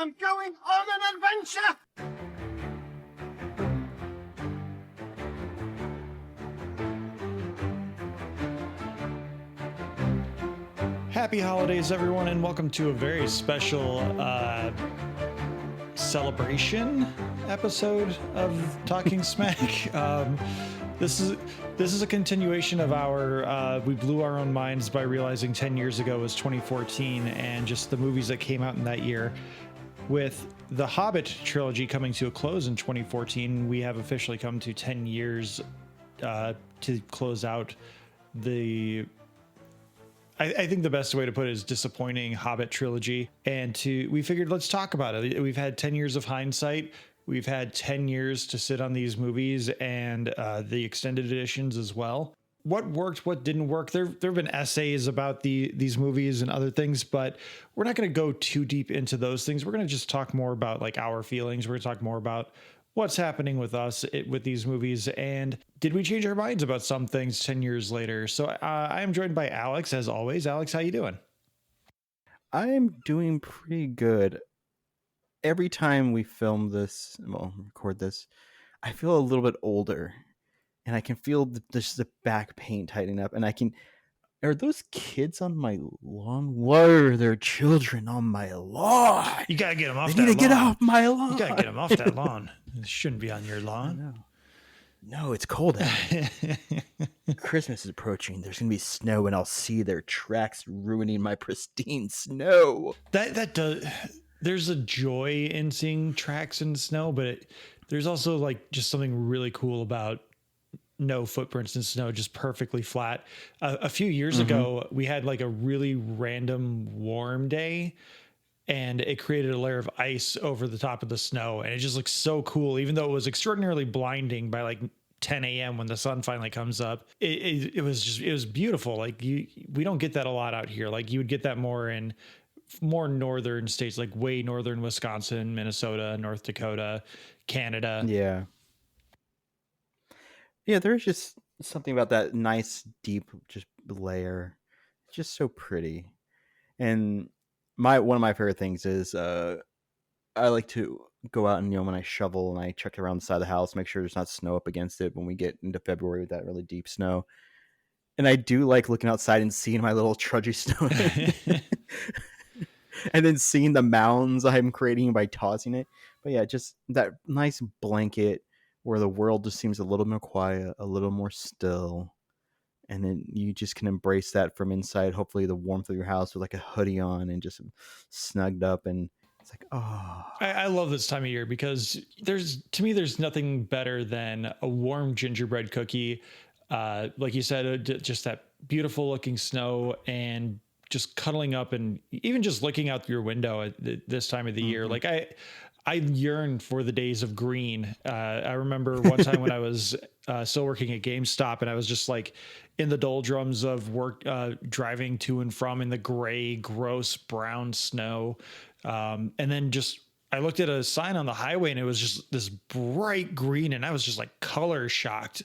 I'm going on an adventure! Happy holidays, everyone, and welcome to a very special celebration episode of Talking Smack. This is a continuation of our we blew our own minds by realizing 10 years ago was 2014 and just the movies that came out in that year. With the Hobbit Trilogy coming to a close in 2014, we have officially come to 10 years to close out the... I think the best way to put it is disappointing Hobbit Trilogy. And we figured, let's talk about it. We've had 10 years of hindsight. We've had 10 years to sit on these movies and the extended editions as well. What worked, what didn't work. There have been essays about these movies and other things, but we're not going to go too deep into those things. We're going to just talk more about like our feelings. We're going to talk more about what's happening with us with these movies, and did we change our minds about some things 10 years later? So I am joined by Alex, as always. Alex, how you doing? I'm doing pretty good. Every time we film this, record this, I feel a little bit older, and I can feel the back pain tightening up, and are those kids on my lawn? What are their children on my lawn? You gotta get them off they that need to lawn. Get off my lawn. You gotta get them off that lawn. It shouldn't be on your lawn. No, it's cold out. Christmas is approaching. There's gonna be snow, and I'll see their tracks ruining my pristine snow. That does. There's a joy in seeing tracks in snow, but there's also like just something really cool about no footprints in snow, just perfectly flat. A few years ago, we had like a really random warm day, and it created a layer of ice over the top of the snow, and it just looks so cool, even though it was extraordinarily blinding by like 10 a.m. when the sun finally comes up. It was beautiful. Like we don't get that a lot out here. Like you would get that more in more northern states, like way northern Wisconsin, Minnesota, North Dakota, Canada. Yeah, there's just something about that nice, deep, just layer. It's just so pretty. And one of my favorite things is I like to go out and, when I shovel and I check around the side of the house, make sure there's not snow up against it when we get into February with that really deep snow. And I do like looking outside and seeing my little trudgy snow. And then seeing the mounds I'm creating by tossing it. But yeah, just that nice blanket where the world just seems a little more quiet, a little more still. And then you just can embrace that from inside, hopefully the warmth of your house with like a hoodie on and just snugged up. And it's like, oh. I love this time of year because to me, there's nothing better than a warm gingerbread cookie. Like you said, just that beautiful looking snow and just cuddling up and even just looking out your window at this time of the year. Like I yearn for the days of green. I remember one time when I was still working at GameStop, and I was just like in the doldrums of work, driving to and from in the gray, gross brown snow. And then I looked at a sign on the highway, and it was just this bright green, and I was just like color shocked.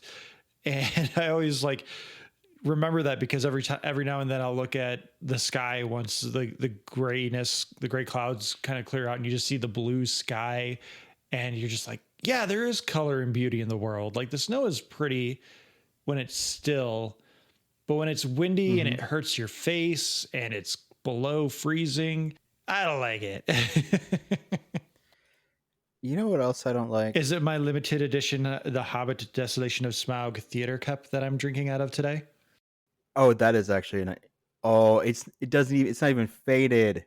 And I always like remember that because every now and then I'll look at the sky once the gray clouds kind of clear out and you just see the blue sky, and you're just like, yeah, there is color and beauty in the world. Like the snow is pretty when it's still, but when it's windy and it hurts your face and it's below freezing, I don't like it. You know what else I don't like? Is it my limited edition, the Hobbit Desolation of Smaug theater cup that I'm drinking out of today? Oh, that is actually it's not even faded.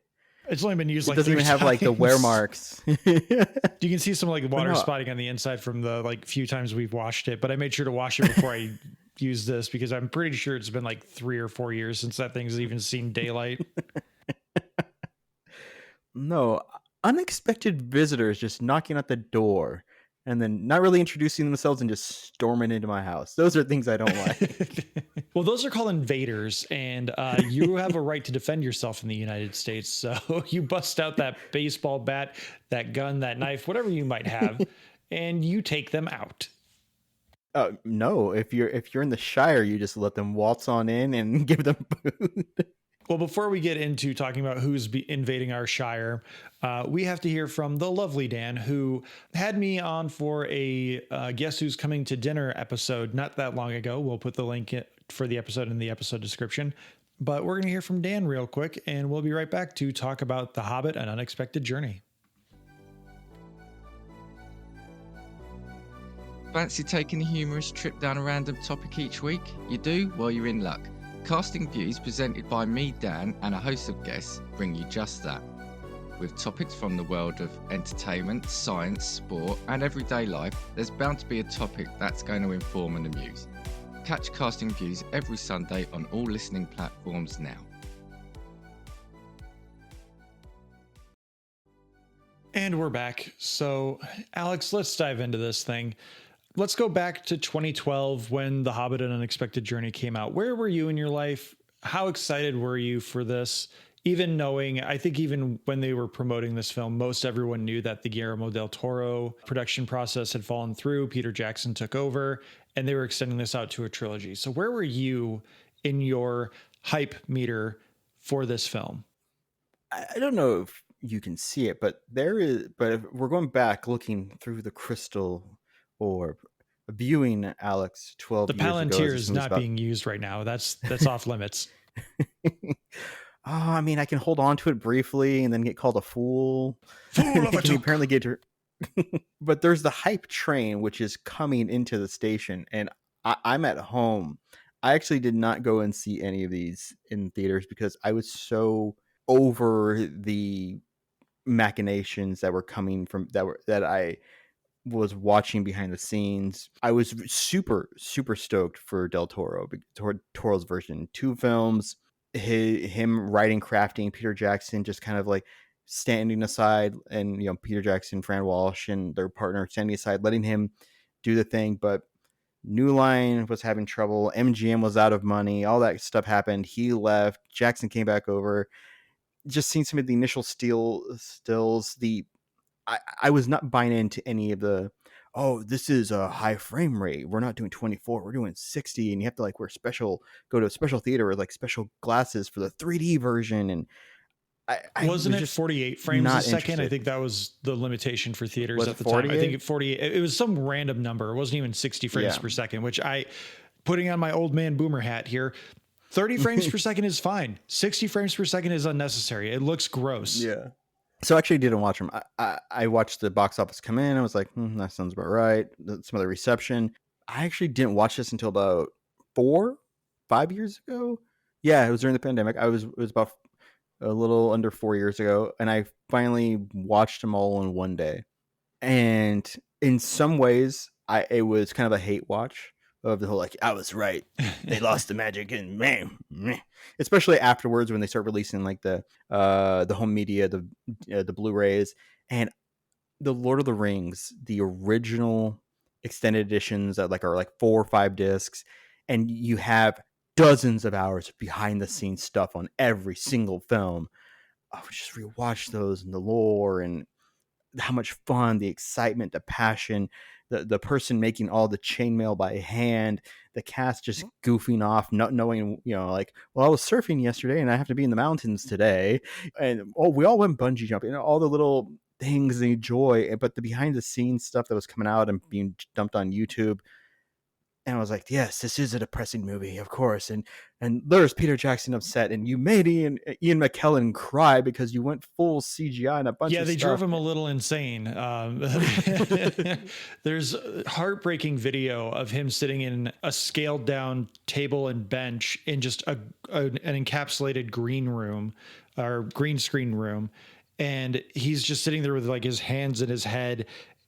It's only been used. It like doesn't even have like the wear marks. You can see some like water spotting on the inside from the like few times we've washed it, but I made sure to wash it before I use this because I'm pretty sure it's been like 3 or 4 years since that thing's even seen daylight. No, unexpected visitors just knocking at the door and then not really introducing themselves and just storming into my house. Those are things I don't like. Well, those are called invaders, and you have a right to defend yourself in the United States. So you bust out that baseball bat, that gun, that knife, whatever you might have, and you take them out. No, if you're in the Shire, you just let them waltz on in and give them food. Well, before we get into talking about who's invading our Shire, we have to hear from the lovely Dan, who had me on for a Guess Who's Coming to Dinner episode not that long ago. We'll put the link for the episode in the episode description. But we're going to hear from Dan real quick, and we'll be right back to talk about The Hobbit: An Unexpected Journey. Fancy taking a humorous trip down a random topic each week? You do? Well, you're in luck. Casting Views, presented by me, Dan, and a host of guests, bring you just that. With topics from the world of entertainment, science, sport, and everyday life, there's bound to be a topic that's going to inform and amuse. Catch Casting Views every Sunday on all listening platforms now. And we're back. So, Alex, let's dive into this thing. Let's go back to 2012 when The Hobbit: An Unexpected Journey came out. Where were you in your life? How excited were you for this? Even knowing, I think even when they were promoting this film, most everyone knew that the Guillermo del Toro production process had fallen through. Peter Jackson took over, and they were extending this out to a trilogy. So where were you in your hype meter for this film? I don't know if you can see it, but if we're going back looking through the crystal or viewing Alex 12 The years ago. Palantir is not being used right now. That's off limits. I mean, I can hold on to it briefly and then get called a fool. Fool of a took. Apparently get to... But there's the hype train, which is coming into the station, and I'm at home. I actually did not go and see any of these in theaters because I was so over the machinations that were coming from that I was watching behind the scenes. I was super stoked for Del Toro's version. 2 films, him writing, crafting, Peter Jackson just kind of like standing aside, and Peter Jackson, Fran Walsh, and their partner standing aside, letting him do the thing. But New Line was having trouble. MGM was out of money. All that stuff happened. He left. Jackson came back over. Just seeing some of the initial stills, I was not buying into any of the, this is a high frame rate. We're not doing 24, we're doing 60, and you have to like go to a special theater with like special glasses for the 3D version. And I wasn't was it 48 frames a second? I think that was the limitation for theaters at the time. I think 48. It was some random number. It wasn't even 60 frames per second, which putting on my old man boomer hat here, 30 frames per second is fine. 60 frames per second is unnecessary. It looks gross. Yeah. So I actually didn't watch them. I watched the box office come in. I was like, that sounds about right. Some of the reception. I actually didn't watch this until about 5 years ago. Yeah, it was during the pandemic. It was about a little under 4 years ago, and I finally watched them all in one day. And in some ways, it was kind of a hate watch of the whole, like, I was right. They lost the magic, and man, especially afterwards when they start releasing like the home media, the Blu-rays, and the Lord of the Rings, the original extended editions that are like 4 or 5 discs, and you have dozens of hours of behind the scenes stuff on every single film. I would just rewatch those and the lore and how much fun, the excitement, the passion, the person making all the chainmail by hand, the cast just goofing off, not knowing, like, well, I was surfing yesterday and I have to be in the mountains today. And we all went bungee jumping, all the little things they enjoy, but the behind the scenes stuff that was coming out and being dumped on YouTube. And I was like, yes, this is a depressing movie, of course. And there's Peter Jackson upset, and you made Ian McKellen cry because you went full CGI and a bunch of stuff. Yeah, they drove him a little insane. There's a heartbreaking video of him sitting in a scaled down table and bench in just an encapsulated green room or green screen room. And he's just sitting there with like his hands in his head.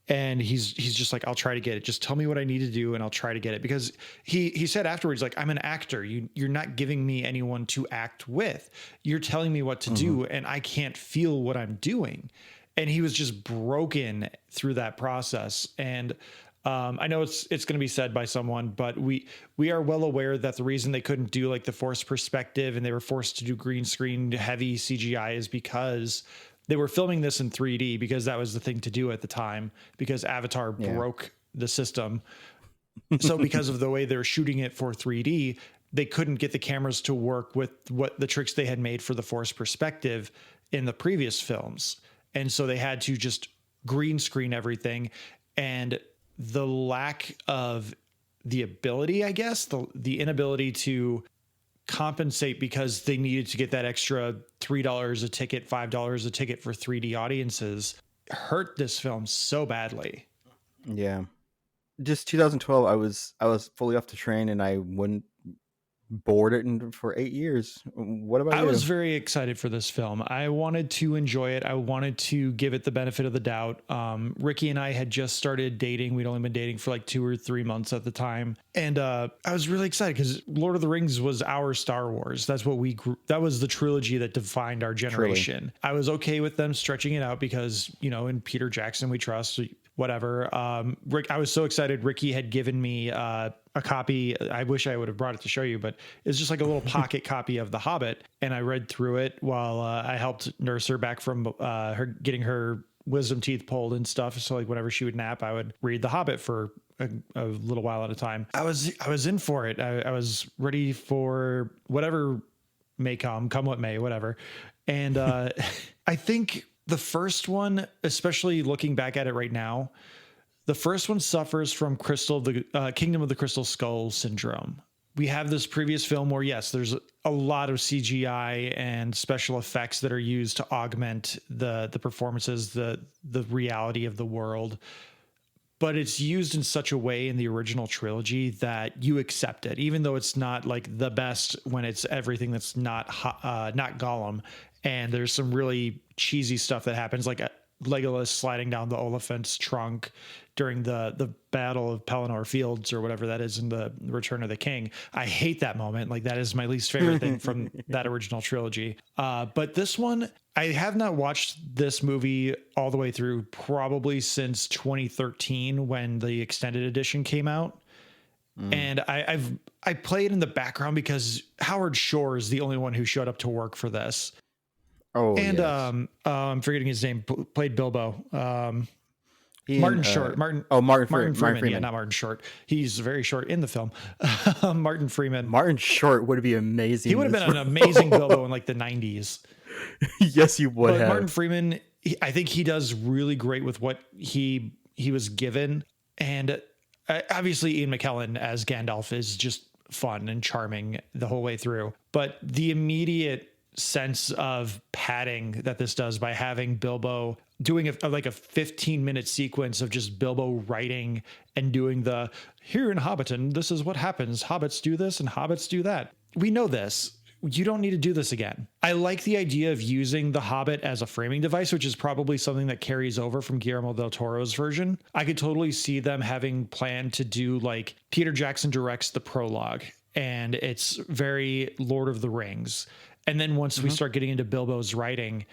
And he's just like, I'll try to get it. Just tell me what I need to do and I'll try to get it. Because he said afterwards, like, I'm an actor. You're not giving me anyone to act with. You're telling me what to do and I can't feel what I'm doing. And he was just broken through that process. And I know it's going to be said by someone, but we are well aware that the reason they couldn't do like the forced perspective and they were forced to do green screen heavy CGI is because they were filming this in 3D because that was the thing to do at the time, because Avatar broke the system. So because of the way they're shooting it for 3D, they couldn't get the cameras to work with what the tricks they had made for the Force perspective in the previous films. And so they had to just green screen everything. And the lack of the ability, I guess, the inability to compensate because they needed to get that extra $3 a ticket, $5 a ticket for 3D audiences hurt this film so badly. Yeah. Just 2012, I was fully off the train and I wouldn't board it for 8 years. What about you? I was very excited for this film. I wanted to enjoy it. I wanted to give it the benefit of the doubt. Ricky and I had just started dating. We'd only been dating for like 2 or 3 months at the time. And I was really excited because Lord of the Rings was our Star Wars. That's what that was the trilogy that defined our generation. Truly. I was okay with them stretching it out because, you know, in Peter Jackson we trust, whatever. I was so excited. Ricky had given me a copy. I wish I would have brought it to show you, but it's just like a little pocket copy of The Hobbit. And I read through it while I helped nurse her back from her getting her wisdom teeth pulled and stuff. So like whenever she would nap, I would read The Hobbit for a little while at a time. I was in for it. I was ready for whatever may come what may, whatever. And I think the first one, especially looking back at it right now, the first one suffers from Kingdom of the Crystal Skull syndrome. We have this previous film where, yes, there's a lot of CGI and special effects that are used to augment the performances, the reality of the world. But it's used in such a way in the original trilogy that you accept it, even though it's not like the best when it's everything that's not Gollum. And there's some really cheesy stuff that happens, like Legolas sliding down the Oliphant's trunk during the Battle of Pelennor Fields or whatever that is in the Return of the King. I hate that moment. Like that is my least favorite thing from that original trilogy. But this one, I have not watched this movie all the way through probably since 2013 when the extended edition came out. And I played in the background because Howard Shore is the only one who showed up to work for this. Oh, and yes. I'm forgetting his name. Played Bilbo. Martin Freeman. Yeah, not Martin Short. He's very short in the film. Martin Freeman. Martin Short would be amazing. He would have been an amazing Bilbo in like the 90s. Yes, he would have. Martin Freeman, I think he does really great with what he was given. And obviously Ian McKellen as Gandalf is just fun and charming the whole way through. But the immediate sense of padding that this does by having Bilbo doing like a 15-minute sequence of just Bilbo writing and doing the here in Hobbiton, this is what happens. Hobbits do this and hobbits do that. We know this. You don't need to do this again. I like the idea of using the Hobbit as a framing device, which is probably something that carries over from Guillermo del Toro's version. I could totally see them having planned to do like Peter Jackson directs the prologue and it's very Lord of the Rings. And then once we start getting into Bilbo's writing,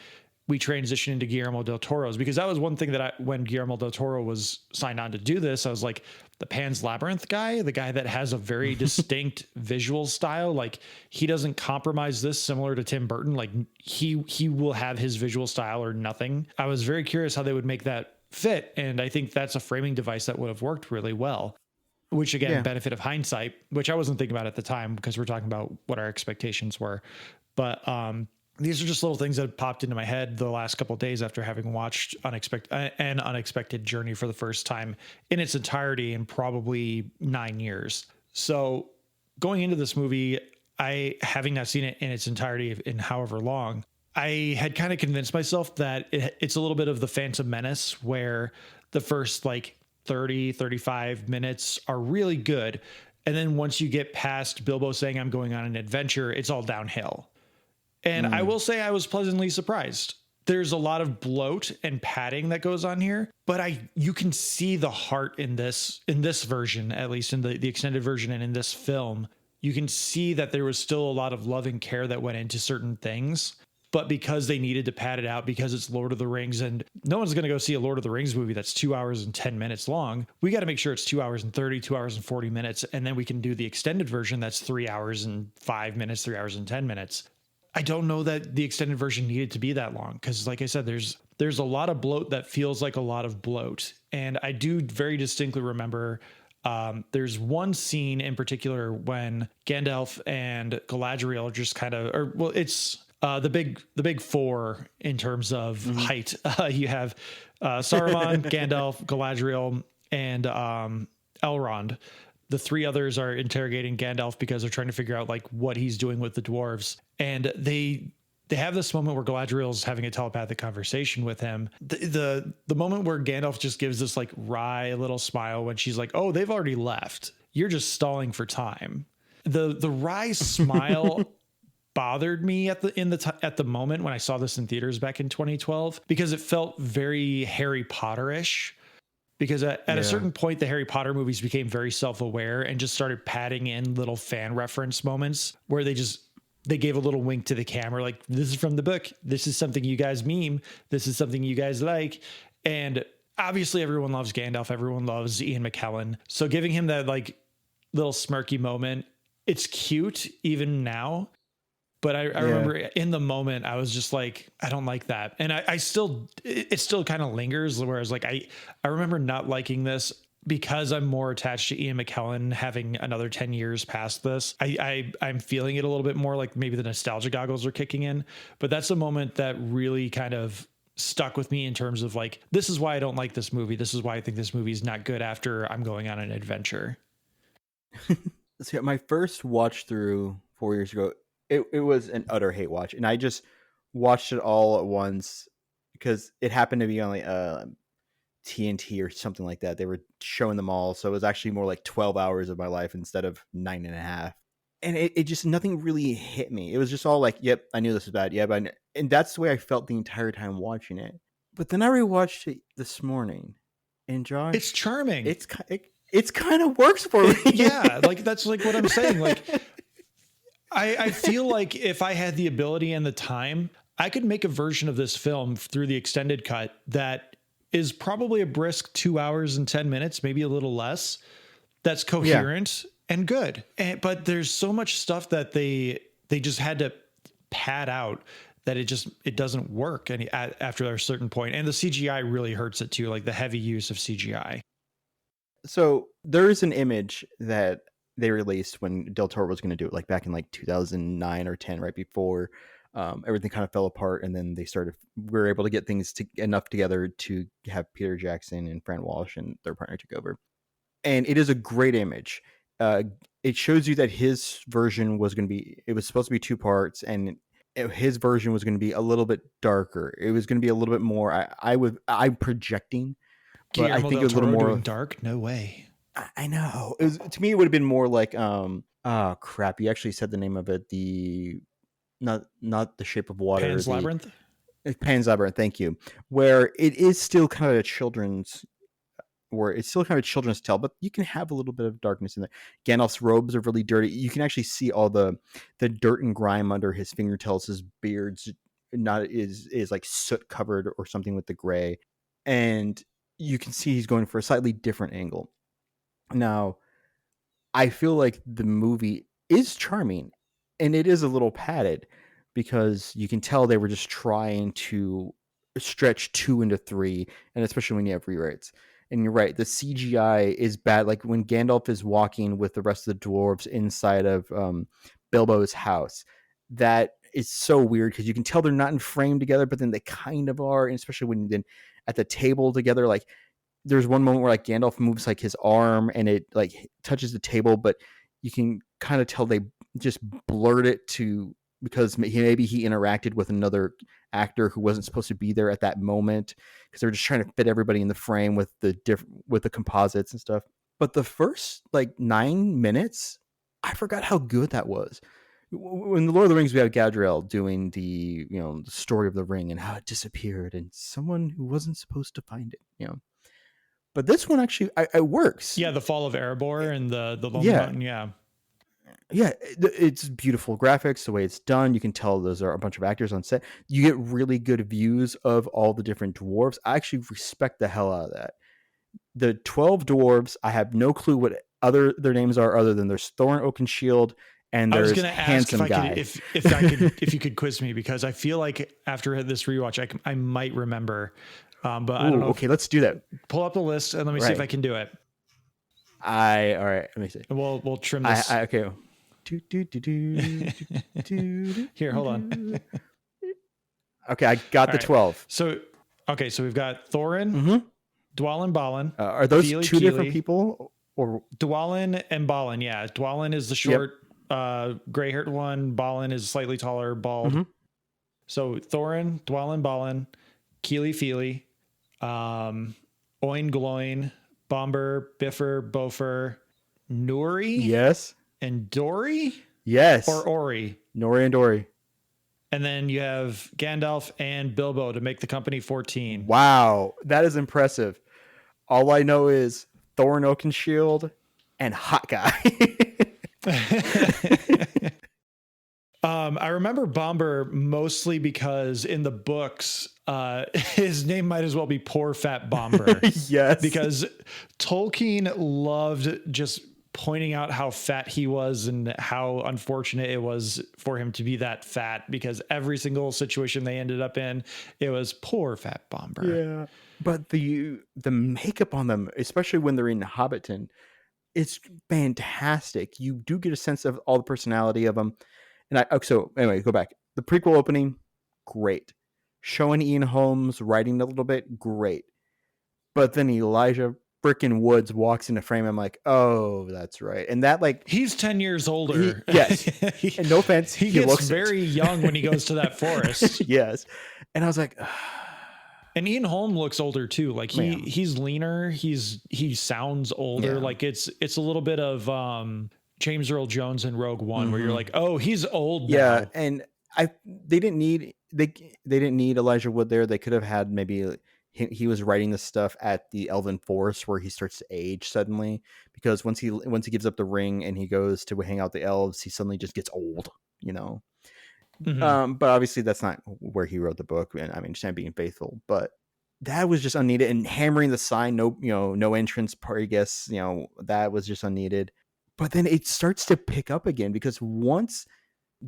we transition into Guillermo del Toro's, because that was one thing that when Guillermo del Toro was signed on to do this, I was like, the Pan's Labyrinth guy, the guy that has a very distinct visual style, like he doesn't compromise this similar to Tim Burton. Like he will have his visual style or nothing. I was very curious how they would make that fit. And I think that's a framing device that would have worked really well, which again, benefit of hindsight, which I wasn't thinking about at the time because we're talking about what our expectations were. But these are just little things that popped into my head the last couple of days after having watched An Unexpected Journey for the first time in its entirety in probably 9 years. So going into this movie, having not seen it in its entirety in however long, I had kind of convinced myself that it's a little bit of the Phantom Menace, where the first like 30, 35 minutes are really good. And then once you get past Bilbo saying, I'm going on an adventure, it's all downhill. And I will say I was pleasantly surprised. There's a lot of bloat and padding that goes on here, but you can see the heart in this version, at least in the extended version and in this film. You can see that there was still a lot of love and care that went into certain things, but because they needed to pad it out, because it's Lord of the Rings and no one's going to go see a Lord of the Rings movie that's 2 hours and 10 minutes long, we got to make sure it's 2 hours and 30, 2 hours and 40 minutes. And then we can do the extended version that's 3 hours and 5 minutes, 3 hours and 10 minutes. I don't know that the extended version needed to be that long because, like I said, there's a lot of bloat that feels like a lot of bloat. And I do very distinctly remember There's one scene in particular when Gandalf and Galadriel are just kind of, or well, it's the big four in terms of height. You have Saruman, Gandalf, Galadriel, and Elrond. The three others are interrogating Gandalf because they're trying to figure out like what he's doing with the dwarves, and they have this moment where Galadriel's having a telepathic conversation with him. The moment where Gandalf just gives this like wry little smile when she's like, "Oh, they've already left. You're just stalling for time." The wry smile bothered me at the moment when I saw this in theaters back in 2012 because it felt very Harry Potter-ish. Because at a certain point, the Harry Potter movies became very self-aware and just started padding in little fan reference moments where they gave a little wink to the camera, like, this is from the book. This is something you guys meme. This is something you guys like. And obviously everyone loves Gandalf. Everyone loves Ian McKellen. So giving him that like little smirky moment, it's cute even now. But I remember in the moment, I was just like, I don't like that. And it still kind of lingers. Whereas like, I remember not liking this because I'm more attached to Ian McKellen having another 10 years past this. I'm feeling it a little bit more, like maybe the nostalgia goggles are kicking in, but that's a moment that really kind of stuck with me in terms of like, this is why I don't like this movie. This is why I think this movie is not good after I'm going on an adventure. So my first watch through 4 years ago, it was an utter hate watch, and I just watched it all at once because it happened to be on like TNT or something like that. They were showing them all, so it was actually more like 12 hours of my life instead of 9.5. And it just, nothing really hit me. It was just all like, yep, I knew this was bad. Yeah, but and that's the way I felt the entire time watching it. But then I rewatched it this morning, and Josh, it's charming. It's kind of works for me. Yeah, like that's like what I'm saying. Like, I feel like if I had the ability and the time, I could make a version of this film through the extended cut that is probably a brisk 2 hours and 10 minutes, maybe a little less. That's coherent and good. But there's so much stuff that they just had to pad out that it doesn't work after a certain point. And the CGI really hurts it too, like the heavy use of CGI. So there is an image that they released when Del Toro was going to do it, like back in like 2009 or 10, right before everything kind of fell apart. And then we were able to get things enough together to have Peter Jackson and Fran Walsh and their partner took over. And it is a great image. It shows you that his version was supposed to be 2 parts, and his version was going to be a little bit darker. It was going to be a little bit more, I'm projecting, but I think it was a little more dark. No way. I know. To me, it would have been more like, crap. You actually said the name of it. Not The Shape of Water. Pan's Labyrinth? Pan's Labyrinth. Thank you. Where it is still kind of a children's tale, but you can have a little bit of darkness in there. Gandalf's robes are really dirty. You can actually see all the dirt and grime under his fingernails. His beard's is like soot covered or something with the gray. And you can see he's going for a slightly different angle. Now, I feel like the movie is charming, and it is a little padded because you can tell they were just trying to stretch 2 into 3, and especially when you have rewrites. And you're right, the CGI is bad. Like when Gandalf is walking with the rest of the dwarves inside of Bilbo's house, that is so weird because you can tell they're not in frame together, but then they kind of are, and especially when then at the table together, like there's one moment where like Gandalf moves like his arm and it like touches the table, but you can kind of tell they just blurred it because maybe he interacted with another actor who wasn't supposed to be there at that moment because they were just trying to fit everybody in the frame with the composites and stuff. But the first like 9 minutes, I forgot how good that was. In the Lord of the Rings, we have Galadriel doing the story of the ring and how it disappeared and someone who wasn't supposed to find it, But this one actually, it works. Yeah, the fall of Erebor and the Lonely Mountain. Yeah, it's beautiful graphics, the way it's done. You can tell those are a bunch of actors on set. You get really good views of all the different dwarves. I actually respect the hell out of that. The 12 dwarves, I have no clue what their names are other than there's Thorin Oakenshield and there's Handsome Guy. If you could quiz me, because I feel like after this rewatch, I might remember. But I don't know. Okay, let's do that. Pull up the list and let me see if I can do it. All right. Let me see. We'll trim this. Okay. Here, hold on. Okay, I got All the right. 12. So we've got Thorin, Mm-hmm. Dwalin, Balin. Are those Feely, two different Keely. people? Or Dwalin and Balin, yeah. Dwalin is the short, gray-haired one. Balin is slightly taller, bald. Mhm. So Thorin, Dwalin, Balin, Keely, Feely, Oin, Gloin, Bomber, Biffer, Bofer, Nuri, yes, and Dory, yes, or Ori. Nori and Dory. And then you have Gandalf and Bilbo to make the company 14. Wow, that is impressive. All I know is Thorin Oakenshield and Hot Guy. I remember Bomber mostly because in the books, his name might as well be Poor Fat Bomber. Yes, Because Tolkien loved just pointing out how fat he was and how unfortunate it was for him to be that fat, because every single situation they ended up in, it was Poor Fat Bomber. yeah. But the makeup on them, especially when they're in Hobbiton, it's fantastic. You do get a sense of all the personality of them. And so anyway, go back. The prequel opening, great. Showing Ian Holmes writing a little bit, great. But then Elijah frickin' Woods walks into frame. I'm like, oh, that's right. And that, like, He's 10 years older. yes. And no offense, he he gets looks very young when he goes to that forest. yes. And I was like, And Ian Holm looks older too. Like Yeah. he's leaner. He sounds older. Yeah. Like it's a little bit of James Earl Jones in Rogue One, where you're Mhm. like, oh, he's old yeah. now. And they didn't need Elijah Wood there. They could have had maybe he was writing this stuff at the Elven Forest where he starts to age suddenly, because once he gives up the ring and he goes to hang out with the elves, he suddenly just gets old, you know. Mhm. But obviously that's not where he wrote the book, and I mean, just being faithful, but that was just unneeded. And hammering the sign, no entrance party guests, that was just unneeded. But then it starts to pick up again, because once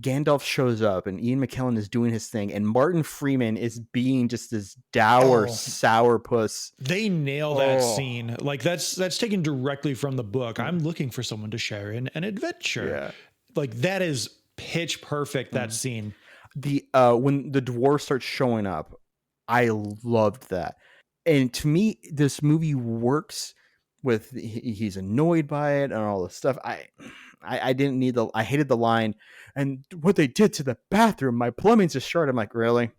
Gandalf shows up and Ian McKellen is doing his thing and Martin Freeman is being just this dour sourpuss. They nail that Oh. scene. Like that's taken directly from the book. I'm looking for someone to share in an adventure. Yeah. Like that is pitch perfect, that scene. The when the dwarf starts showing up, I loved that. And to me, this movie works with he's annoyed by it and all this stuff. I didn't need I hated the line, and what they did to the bathroom, my plumbing's just short. I'm like, really?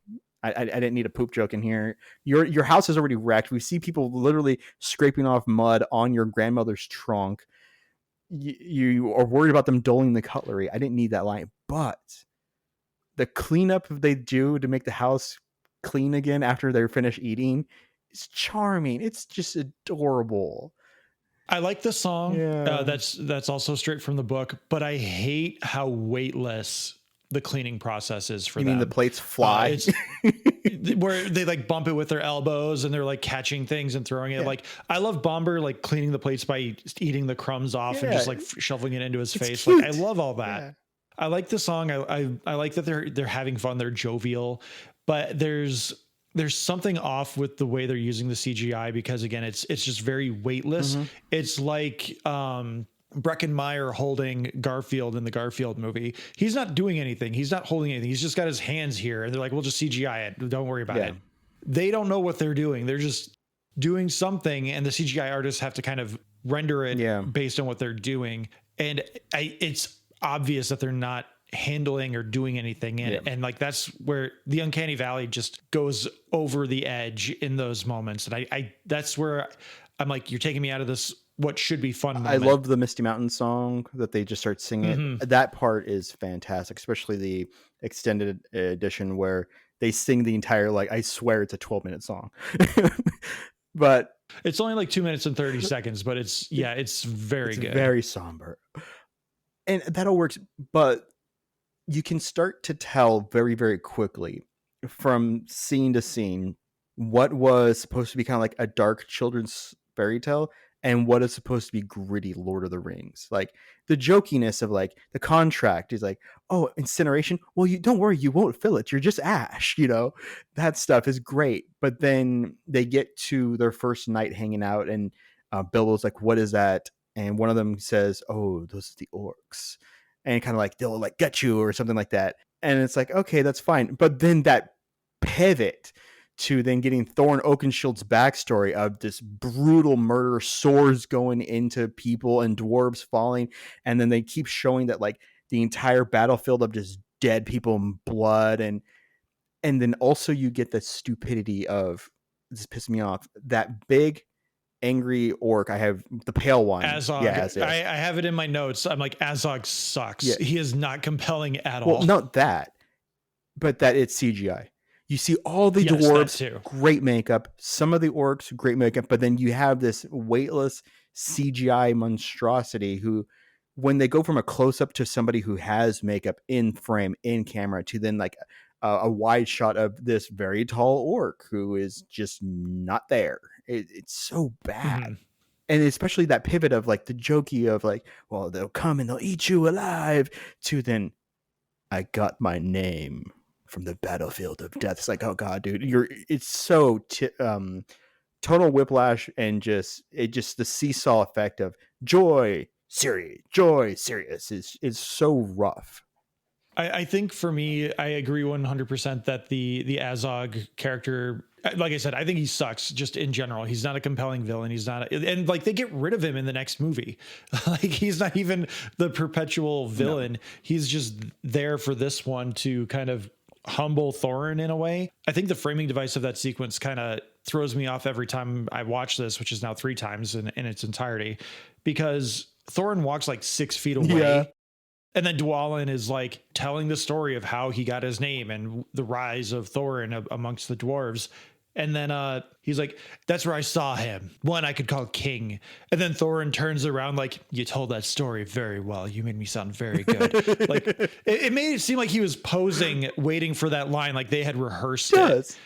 I didn't need a poop joke in here. Your house is already wrecked. We see people literally scraping off mud on your grandmother's trunk. You are worried about them doling the cutlery. I didn't need that line, but the cleanup they do to make the house clean again after they're finished eating is charming. It's just adorable. I like the song. Yeah. That's also straight from the book, but I hate how weightless the cleaning process is for You them. mean the plates fly? It's where they like bump it with their elbows and they're like catching things and throwing it. Yeah. Like I love Bomber like cleaning the plates by eating the crumbs off and Yeah. just like shoveling it into his It's face. cute. Like I love all that. Yeah. I like the song. I like that they're having fun. They're jovial, but there's something off with the way they're using the CGI, because again, it's just very weightless. Mhm. It's like Breckenmeyer holding Garfield in the Garfield movie. He's not doing anything. He's not holding anything. He's just got his hands here, and they're like, "We'll just CGI it. Don't worry about Yeah. it." They don't know what they're doing. They're just doing something, and the CGI artists have to kind of render it Yeah. based on what they're doing. And it's obvious that they're not handling or doing anything in it. And like that's where the uncanny valley just goes over the edge in those moments. And I that's where I'm like, you're taking me out of this what should be fun moment. I love the Misty Mountain song that they just start singing. Mhm. That part is fantastic, especially the extended edition where they sing the entire, like, I swear it's a 12-minute song. But it's only like 2 minutes and 30 seconds, but it's very it's good. very somber. And that all works, but you can start to tell very, very quickly from scene to scene what was supposed to be kind of like a dark children's fairy tale and what is supposed to be gritty Lord of the Rings. Like the jokiness of like the contract is like, oh, incineration. Well, you don't worry, you won't feel it. You're just ash, that stuff is great. But then they get to their first night hanging out and Bilbo's like, what is that? and one of them says, "Oh, those are the orcs," and kind of like they'll like get you or something like that. And it's like, okay, that's fine. But then that pivot to then getting Thorin Oakenshield's backstory of this brutal murder, swords going into people and dwarves falling, and then they keep showing that like the entire battlefield of just dead people and blood, and then also you get the stupidity of, this pissed me off, that big angry orc. I have the pale one. Azog. Yeah, I have it in my notes. I'm like, Azog sucks. Yeah. He is not compelling at all. Well, not that, but that it's CGI. You see all the Yes, that dwarves, too. great makeup. Some of the orcs, great makeup. But then you have this weightless CGI monstrosity who, when they go from a close-up to somebody who has makeup in frame, in camera, to then like a wide shot of this very tall orc who is just not there. It's so bad. Mhm. And especially that pivot of like the jokey of like, well, they'll come and they'll eat you alive, to then, I got my name from the battlefield of death. It's like, oh god, dude, it's so total whiplash, and just the seesaw effect of joy serious is so rough. I think for me, I agree 100% that the Azog character, like I said, I think he sucks just in general. He's not a compelling villain. He's not, and like they get rid of him in the next movie. Like he's not even the perpetual villain. No. He's just there for this one to kind of humble Thorin in a way. I think the framing device of that sequence kind of throws me off every time I watch this, which is now 3 times in its entirety, because Thorin walks like 6 feet away. Yeah. And then Dwalin is like telling the story of how he got his name and the rise of Thorin amongst the dwarves. And then he's like, that's where I saw him, one I could call king. And then Thorin turns around like, you told that story very well. You made me sound very good. Like it made it seem like he was posing, waiting for that line, like they had rehearsed it.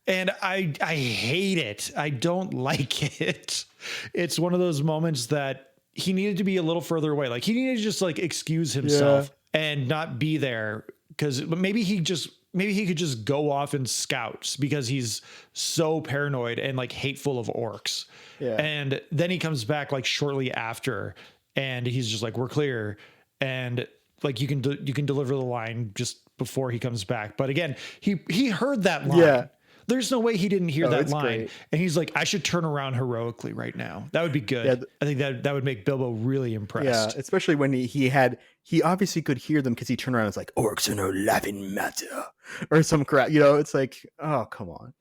And I hate it. I don't like it. It's one of those moments that he needed to be a little further away. Like he needed to just like excuse himself and not be there, because maybe he could just go off and scouts because he's so paranoid and like hateful of orcs. Yeah. And then he comes back like shortly after, and he's just like, we're clear. And like you can deliver the line just before he comes back. But again, he heard that line. Yeah. There's no way he didn't hear that line. Great. And he's like, I should turn around heroically right now. That would be good. Yeah, I think that would make Bilbo really impressed. Yeah, especially when he obviously could hear them, because he turned around and was like, orcs are no laughing matter, or some crap. You know, it's like, oh, come on.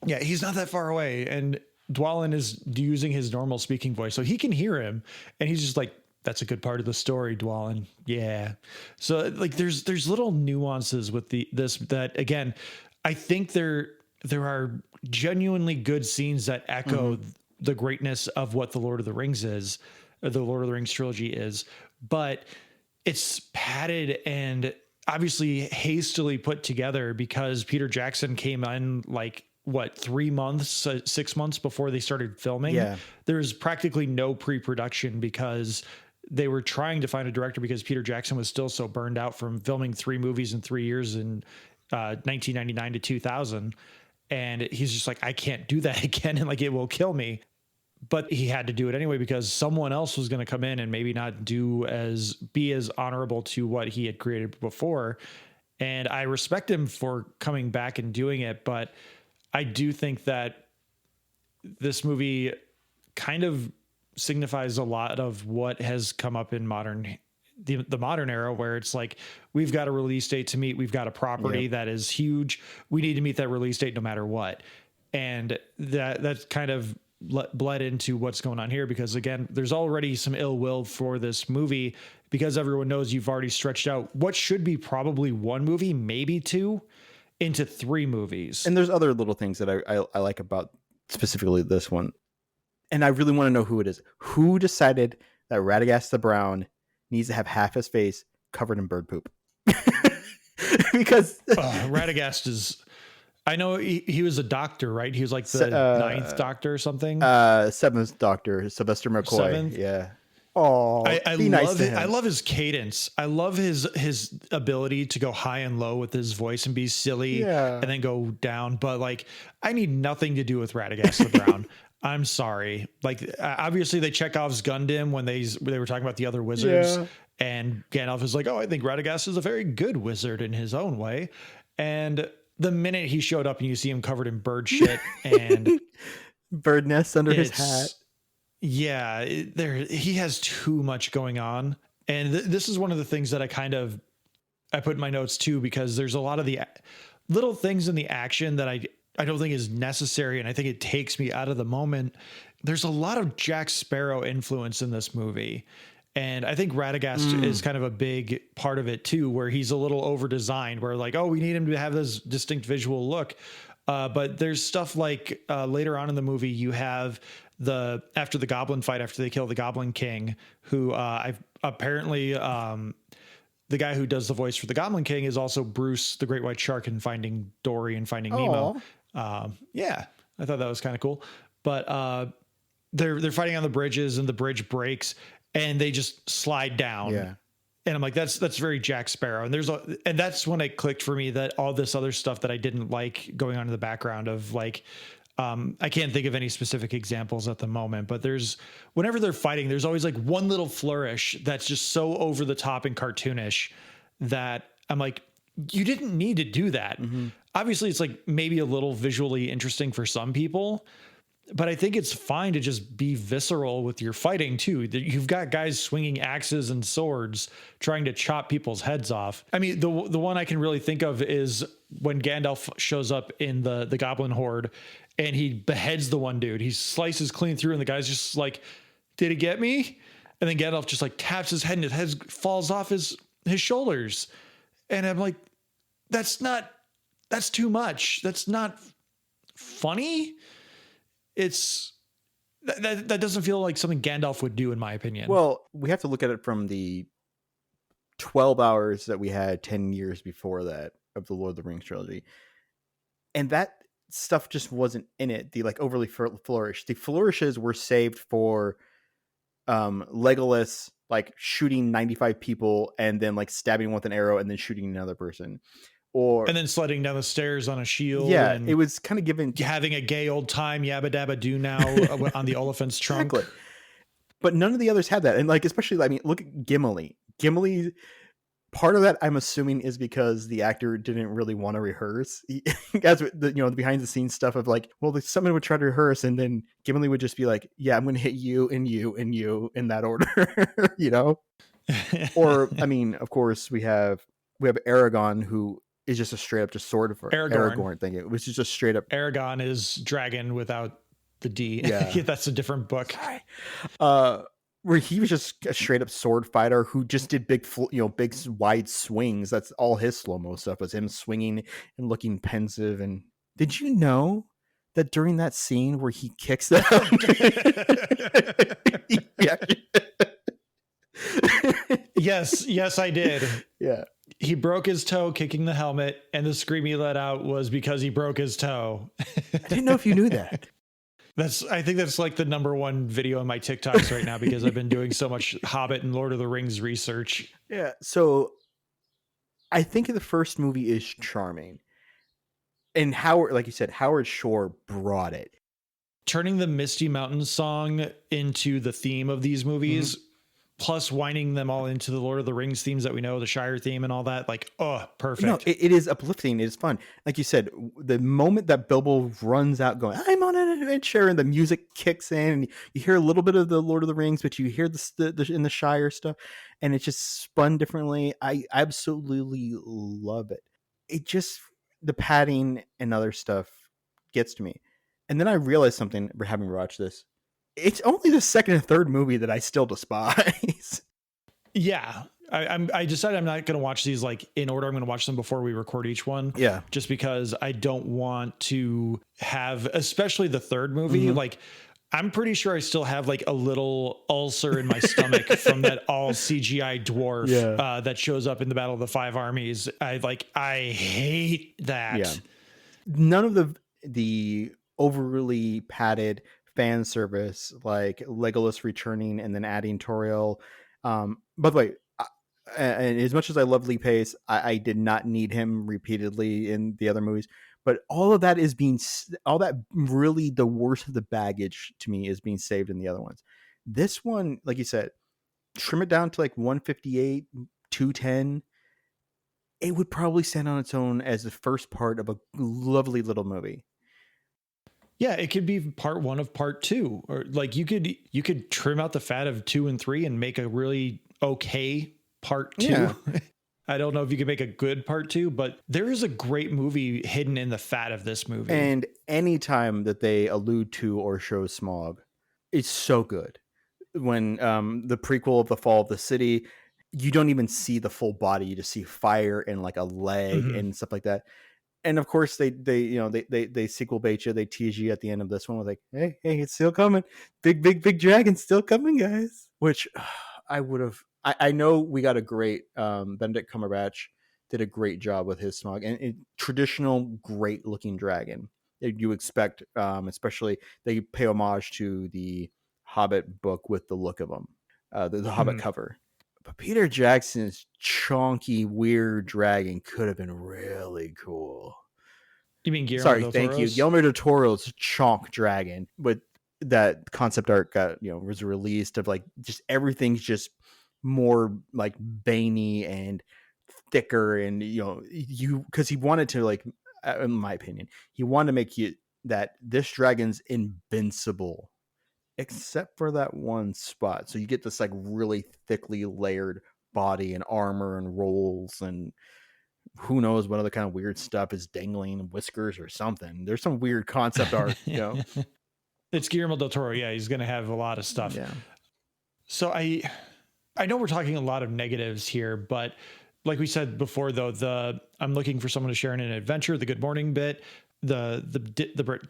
Yeah, he's not that far away. And Dwalin is using his normal speaking voice, so he can hear him. And he's just like, that's a good part of the story, Dwalin. Yeah. So like there's little nuances with this that, again, I think there are genuinely good scenes that echo the greatness of what the Lord of the Rings is, or the Lord of the Rings trilogy is, but it's padded and obviously hastily put together because Peter Jackson came in like 3 months, 6 months before they started filming. Yeah. There's practically no pre-production because they were trying to find a director, because Peter Jackson was still so burned out from filming 3 movies in 3 years in 1999 to 2000. And he's just like, I can't do that again. And like, it will kill me. But he had to do it anyway, because someone else was going to come in and maybe not be as honorable to what he had created before. And I respect him for coming back and doing it. But I do think that this movie kind of signifies a lot of what has come up in the modern era, where it's like, we've got a release date to meet. We've got a property that is huge. We need to meet that release date no matter what. And that's kind of bled into what's going on here, because again, there's already some ill will for this movie, because everyone knows you've already stretched out what should be probably 1 movie, maybe 2, into 3 movies. And there's other little things that I like about specifically this one. And I really want to know who it is. Who decided that Radagast the Brown needs to have half his face covered in bird poop? Because Radagast is, I know he was a doctor, right? He was like the 9th Doctor or something. 7th Doctor, Sylvester McCoy. 7th? Yeah. Oh, I be nice love to it. him. I love his cadence. I love his ability to go high and low with his voice and be silly Yeah. and then go down. But like, I need nothing to do with Radagast the Brown. I'm sorry. Like, obviously they Chekhov's gunned him when they were talking about the other wizards, Yeah. and Gandalf is like, "Oh, I think Radagast is a very good wizard in his own way." And the minute he showed up and you see him covered in bird shit and Bird nests under his hat. it's yeah, he has too much going on, and this is one of the things that I put in my notes too, because there's a lot of the little things in the action that I don't think is necessary, and I think it takes me out of the moment. There's a lot of Jack Sparrow influence in this movie, and I think Radagast is kind of a big part of it too, where he's a little over designed, where like, oh, we need him to have this distinct visual look. But there's stuff like later on in the movie, you have after the goblin fight, after they kill the Goblin King, who I've apparently the guy who does the voice for the Goblin King is also Bruce, the Great White Shark, in Finding Dory and Finding Nemo. Yeah, I thought that was kind of cool. But they're fighting on the bridges, and the bridge breaks, and they just slide down. Yeah. And I'm like, that's very Jack Sparrow. And that's when it clicked for me that all this other stuff that I didn't like going on in the background of like, I can't think of any specific examples at the moment, but whenever they're fighting, there's always like one little flourish that's just so over the top and cartoonish that I'm like, you didn't need to do that. Obviously it's like maybe a little visually interesting for some people, but I think it's fine to just be visceral with your fighting too. You've got guys swinging axes and swords trying to chop people's heads off. I mean, the one I can really think of is when Gandalf shows up in the Goblin Horde and he beheads the one dude. He slices clean through, and the guy's just like, "Did it get me?" And then Gandalf just like taps his head, and his head falls off his shoulders. And I'm like, that's too much. That's not funny. That doesn't feel like something Gandalf would do, in my opinion. Well, we have to look at it from the 12 hours that we had 10 years before that of the Lord of the Rings trilogy. And that stuff just wasn't in it. The like overly flourish. The flourishes were saved for Legolas like shooting 95 people and then like stabbing one with an arrow and then shooting another person. And then sledding down the stairs on a shield. Yeah, and it was kind of given having a gay old time yabba dabba do now on the elephant's trunk. Exactly. But none of the others had that. And like, especially, I mean, look at Gimli. Gimli, part of that I'm assuming is because the actor didn't really want to rehearse. As the behind the scenes stuff of like, well, someone would try to rehearse and then Gimli would just be like, yeah, I'm going to hit you and you and you in that order, Or, I mean, of course we have Aragorn, who is just a straight up just sword for Aragorn thing. It was just a straight up. Aragon is dragon without the D. Yeah. That's a different book. Sorry. Where he was just a straight up sword fighter who just did big wide swings. That's all his slow-mo stuff, was him swinging and looking pensive. And did you know that during that scene where he kicks them? Yes, I did. Yeah. He broke his toe kicking the helmet, and the scream he let out was because he broke his toe. I didn't know if you knew that. I think that's like the number one video on my TikToks right now, because I've been doing so much Hobbit and Lord of the Rings research. Yeah. So I think the first movie is charming. And Howard, like you said, Howard Shore brought it. Turning the Misty Mountains song into the theme of these movies, plus winding them all into the Lord of the Rings themes that we know, the Shire theme and all that. Like, oh, perfect. No, it is uplifting. It is fun. Like you said, the moment that Bilbo runs out going, I'm on an adventure, and the music kicks in, and you hear a little bit of the Lord of the Rings, but you hear the in the Shire stuff, and it's just spun differently. I absolutely love it. It just, the padding and other stuff gets to me. And then I realized something having watched this. It's only the second and third movie that I still despise. Yeah. I decided I'm not going to watch these like in order. I'm going to watch them before we record each one. Yeah. Just because I don't want to have, especially the third movie. Like, I'm pretty sure I still have like a little ulcer in my stomach from that all CGI dwarf that shows up in the Battle of the Five Armies. I hate that. Yeah. None of the overly padded fan service, like Legolas returning and then adding Toriel. By the way, and as much as I love Lee Pace, I did not need him repeatedly in the other movies. But all of that is all that really the worst of the baggage to me is being saved in the other ones. This one, like you said, trim it down to like 158, 210. It would probably stand on its own as the first part of a lovely little movie. Yeah, it could be part 1 of part 2, or like you could trim out the fat of 2 and 3 and make a really okay part 2. Yeah. I don't know if you could make a good part 2, but there is a great movie hidden in the fat of this movie. And anytime that they allude to or show Smaug, it's so good. When the prequel of The Fall of the City, you don't even see the full body, you just see fire and like a leg and stuff like that. And of course they sequel bait you, they tease you at the end of this one with like, hey, it's still coming. Big dragon still coming, guys. Which I know we got a great Benedict Cumberbatch did a great job with his Smaug, and traditional great looking dragon that you expect, especially they pay homage to the Hobbit book with the look of them, the Hobbit cover. But Peter Jackson's chonky weird dragon could have been really cool. You mean Guillermo del thank you, Toro's? Guillermo del Toro's chonk dragon, but that concept art was released of like just everything's just more like veiny and thicker, and because he wanted to, like, in my opinion, he wanted to make you that this dragon's invincible except for that one spot, so you get this like really thickly layered body and armor and rolls, and who knows what other kind of weird stuff is dangling, whiskers or something. There's some weird concept art. It's Guillermo del Toro. Yeah, he's going to have a lot of stuff. Yeah. So I know we're talking a lot of negatives here, but like we said before, though, I'm looking for someone to share in an adventure, the good morning bit, the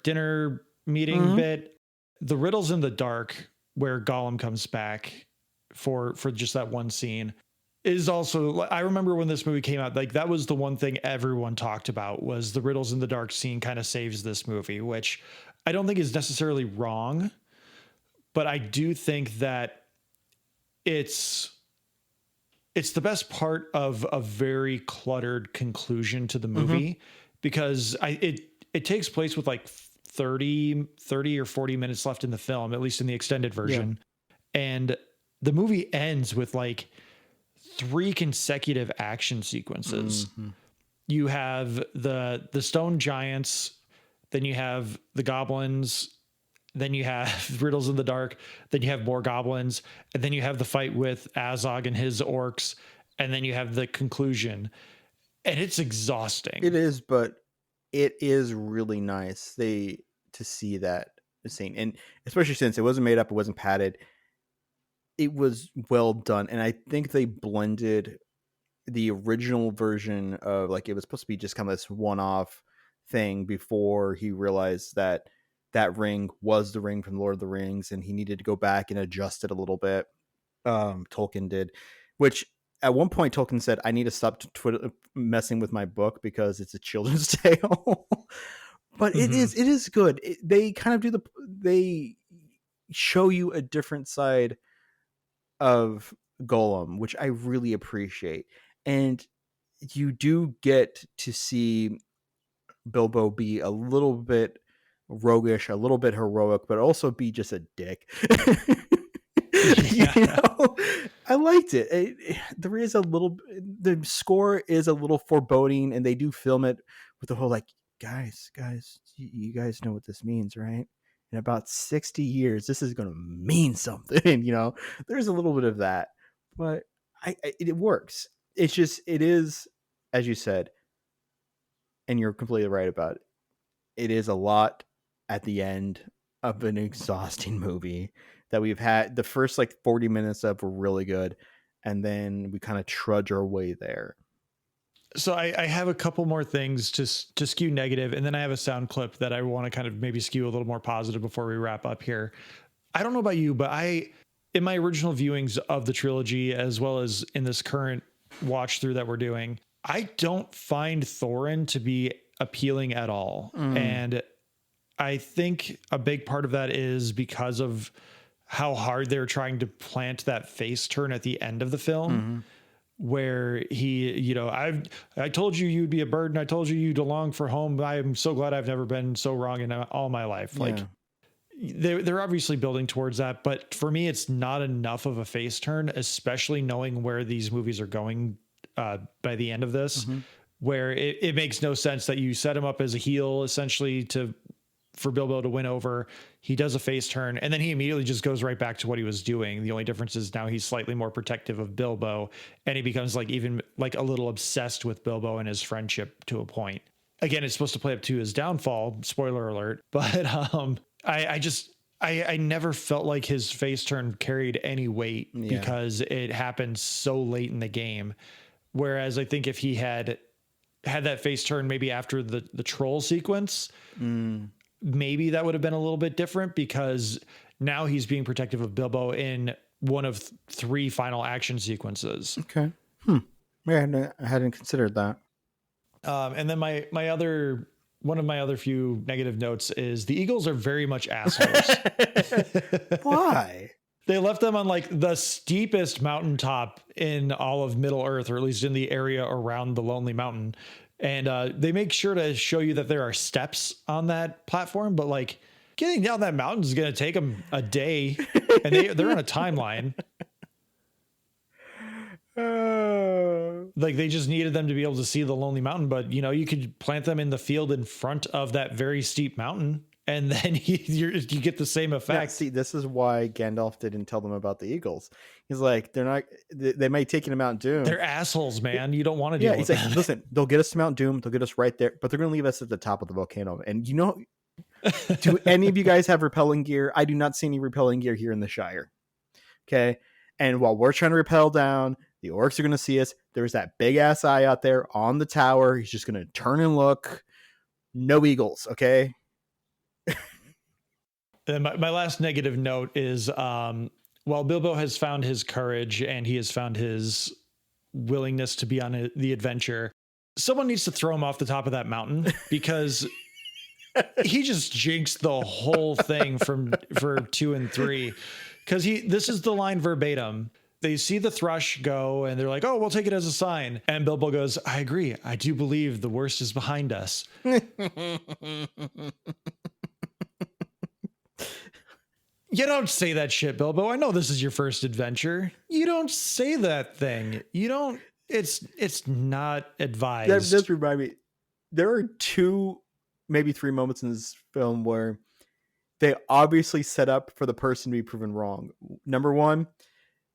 dinner meeting bit, the riddles in the dark where Gollum comes back for just that one scene is also, I remember when this movie came out, like that was the one thing everyone talked about was the riddles in the dark scene kind of saves this movie, which I don't think is necessarily wrong, but I do think that it's the best part of a very cluttered conclusion to the movie, because it takes place with like 30 or 40 minutes left in the film, at least in the extended version. Yeah. And the movie ends with like 3 consecutive action sequences. You have the stone giants, then you have the goblins, then you have riddles in the dark, then you have more goblins, and then you have the fight with Azog and his orcs, and then you have the conclusion. And it's exhausting. It is, but it is really nice to see that scene, and especially since it wasn't made up, it wasn't padded, it was well done. And I think they blended the original version of, like, it was supposed to be just kind of this one-off thing before he realized that ring was the ring from Lord of the Rings, and he needed to go back and adjust it a little bit. Tolkien did, which at one point Tolkien said, I need to stop messing with my book because it's a children's tale. But it is good. They kind of they show you a different side of Gollum, which I really appreciate. And you do get to see Bilbo be a little bit roguish, a little bit heroic, but also be just a dick. I liked it. There is the score is a little foreboding, and they do film it with the whole like, guys, you guys know what this means, right? In about 60 years, this is going to mean something. There's a little bit of that, but it works. It's just, it is, as you said, and you're completely right about it. It is a lot at the end of an exhausting movie that we've had. The first like 40 minutes of were really good, and then we kind of trudge our way there. So I have a couple more things to skew negative, and then I have a sound clip that I want to kind of maybe skew a little more positive before we wrap up here. I don't know about you, but in my original viewings of the trilogy, as well as in this current watch through that we're doing, I don't find Thorin to be appealing at all. And I think a big part of that is because of how hard they're trying to plant that face turn at the end of the film, where he, you know, I told you you'd be a burden. I told you you'd long for home. I'm so glad I've never been so wrong in all my life. Like they're obviously building towards that, but for me, it's not enough of a face turn, especially knowing where these movies are going by the end of this, where it makes no sense that you set him up as a heel essentially for Bilbo to win over. He does a face turn and then he immediately just goes right back to what he was doing. The only difference is now he's slightly more protective of Bilbo, and he becomes like even like a little obsessed with Bilbo and his friendship to a point. Again, it's supposed to play up to his downfall, spoiler alert, but I never felt like his face turn carried any weight because it happened so late in the game. Whereas I think if he had that face turn maybe after the troll sequence, maybe that would have been a little bit different, because now he's being protective of Bilbo in one of 3 final action sequences. Okay. Yeah, I hadn't considered that. And then one of my other few negative notes is the Eagles are very much assholes. Why? They left them on like the steepest mountaintop in all of Middle Earth, or at least in the area around the Lonely Mountain. And they make sure to show you that there are steps on that platform, but like getting down that mountain is going to take them a day, and they're on a timeline. Like they just needed them to be able to see the Lonely Mountain, but you know, you could plant them in the field in front of that very steep mountain, and then you get the same effect. Yeah, see, this is why Gandalf didn't tell them about the Eagles. He's like, they might take you to Mount Doom. They're assholes, man. You don't want to deal with like, them. Listen, they'll get us to Mount Doom. They'll get us right there, but they're going to leave us at the top of the volcano. And you know, do any of you guys have repelling gear? I do not see any repelling gear here in the Shire. Okay. And while we're trying to rappel down, the orcs are going to see us. There's that big ass eye out there on the tower. He's just going to turn and look. No eagles. Okay. And my last negative note is, while Bilbo has found his courage and he has found his willingness to be on the adventure, someone needs to throw him off the top of that mountain, because he just jinxed the whole thing for 2 and 3. Because this is the line verbatim. They see the thrush go and they're like, oh, we'll take it as a sign. And Bilbo goes, I agree. I do believe the worst is behind us. You don't say that shit, Bilbo. I know this is your first adventure. You don't say that thing. You don't. It's not advised. That does remind me. There are 2, maybe 3 moments in this film where they obviously set up for the person to be proven wrong. Number 1,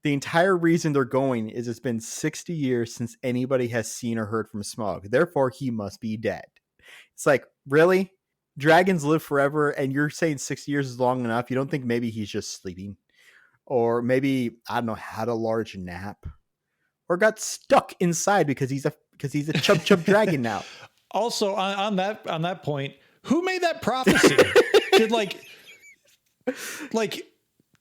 the entire reason they're going is it's been 60 years since anybody has seen or heard from Smaug. Therefore, he must be dead. It's like, really? Dragons live forever, and you're saying 60 years is long enough? You don't think maybe he's just sleeping? Or maybe, I don't know, had a large nap? Or got stuck inside because he's a chub dragon now? Also, on that point, who made that prophecy? Did like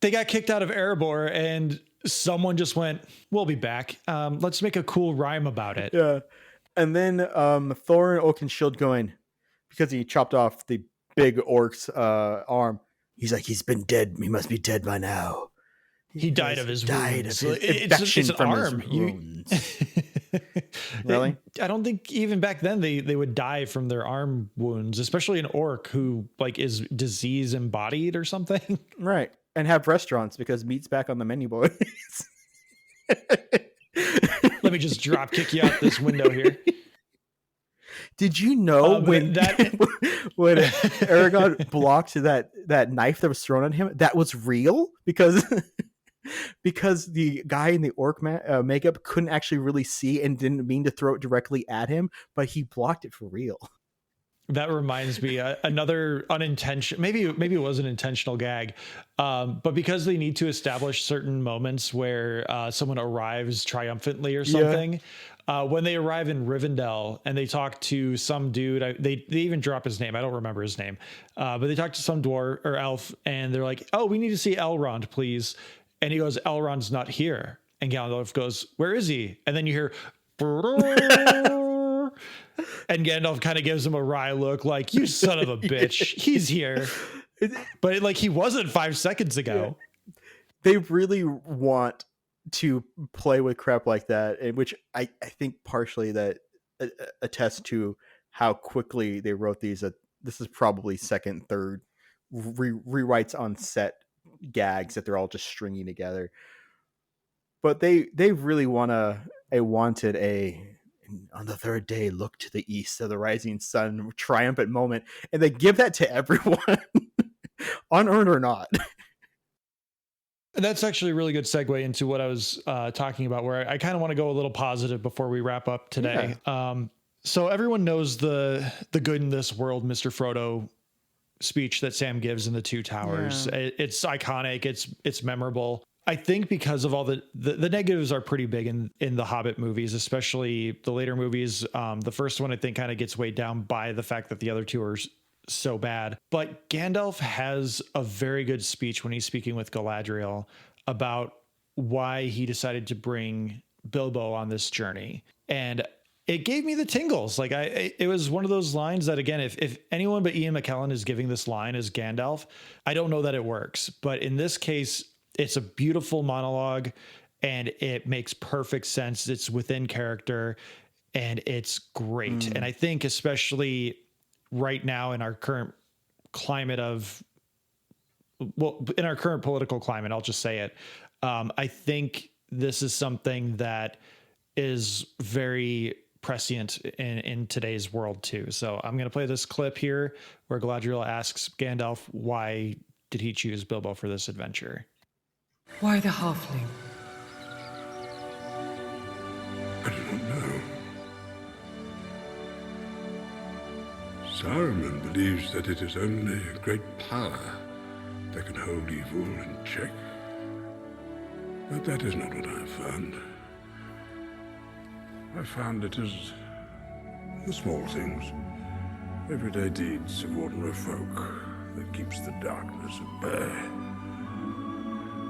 they got kicked out of Erebor and someone just went, we'll be back. Let's make a cool rhyme about it. Yeah. And then Thorin Oakenshield going, because he chopped off the big orc's arm. He's like, he's been dead. He must be dead by now. He died of his wounds. It's an arm. Really? I don't think even back then they would die from their arm wounds, especially an orc who like is disease embodied or something. Right. And have restaurants because meat's back on the menu, boys. Let me just drop kick you out this window here. Did you know when Aragorn blocked that knife that was thrown at him, that was real? Because the guy in the orc makeup couldn't actually really see and didn't mean to throw it directly at him, but he blocked it for real. That reminds me, another unintentional, maybe it was an intentional gag, but because they need to establish certain moments where someone arrives triumphantly or something. Yeah. When they arrive in Rivendell and they talk to some dude, they even drop his name. I don't remember his name, but they talk to some dwarf or elf and they're like, oh, we need to see Elrond, please. And he goes, Elrond's not here. And Gandalf goes, where is he? And then you hear, And Gandalf kind of gives him a wry look like, you son of a bitch, he's here. But like he wasn't 5 seconds ago. Yeah. They really want to play with crap like that, and which I think partially that attests to how quickly they wrote these. This is probably second, third rewrites on set gags that they're all just stringing together. But they really wanted a on the third day look to the east of the rising sun triumphant moment, and they give that to everyone, unearned or not. And that's actually a really good segue into what I was talking about, where I kind of want to go a little positive before we wrap up today. Yeah. So everyone knows the good in this world, Mr. Frodo speech that Sam gives in the Two Towers. Yeah. It's iconic. It's memorable. I think because of all the negatives are pretty big in the Hobbit movies, especially the later movies. The first one, I think, kind of gets weighed down by the fact that the other two are so bad. But Gandalf has a very good speech when he's speaking with Galadriel about why he decided to bring Bilbo on this journey. And it gave me the tingles. Like it was one of those lines that, again, if anyone but Ian McKellen is giving this line as Gandalf, I don't know that it works. But in this case, it's a beautiful monologue and it makes perfect sense. It's within character and it's great. And I think especially right now in our current climate in our current political climate, I'll just say it. I think this is something that is very prescient in today's world too. So I'm going to play this clip here where Galadriel asks Gandalf, why did he choose Bilbo for this adventure? Why the halfling? I do not know. Saruman believes that it is only a great power that can hold evil in check. But that is not what I have found. I found it is the small things, everyday deeds of ordinary folk that keeps the darkness at bay.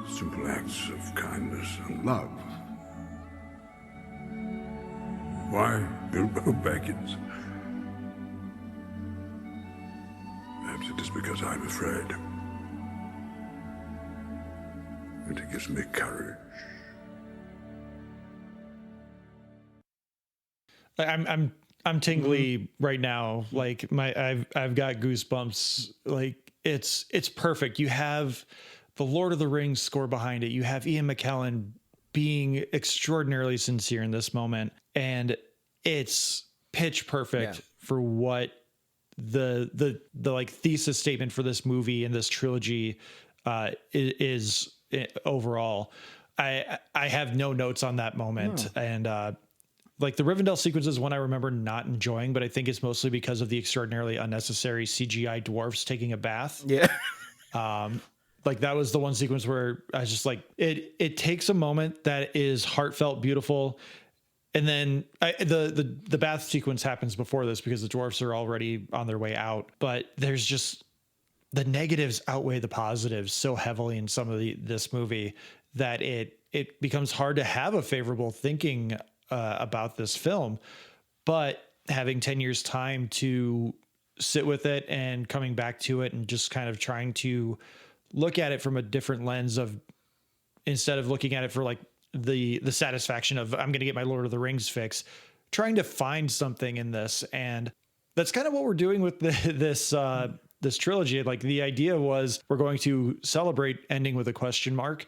Simple acts of kindness and love. Why Bilbo Baggins? Perhaps it is because I'm afraid. And it gives me courage. I'm tingly right now. Like I've got goosebumps. Like it's perfect. You have the Lord of the Rings score behind it. You have Ian McKellen being extraordinarily sincere in this moment. And it's pitch perfect for what the like thesis statement for this movie and this trilogy is overall. I have no notes on that moment. And like the Rivendell sequence is one I remember not enjoying, but I think it's mostly because of the extraordinarily unnecessary CGI dwarfs taking a bath. Yeah. Like that was the one sequence where I was just like, it takes a moment that is heartfelt, beautiful. And then the bath sequence happens before this because the dwarfs are already on their way out. But there's just the negatives outweigh the positives so heavily in some of this movie that it becomes hard to have a favorable thinking about this film. But having 10 years time to sit with it and coming back to it and just kind of trying to look at it from a different lens of, instead of looking at it for like the satisfaction of I'm going to get my Lord of the Rings fix, trying to find something in this. And that's kind of what we're doing with this trilogy. Like the idea was we're going to celebrate ending with a question mark,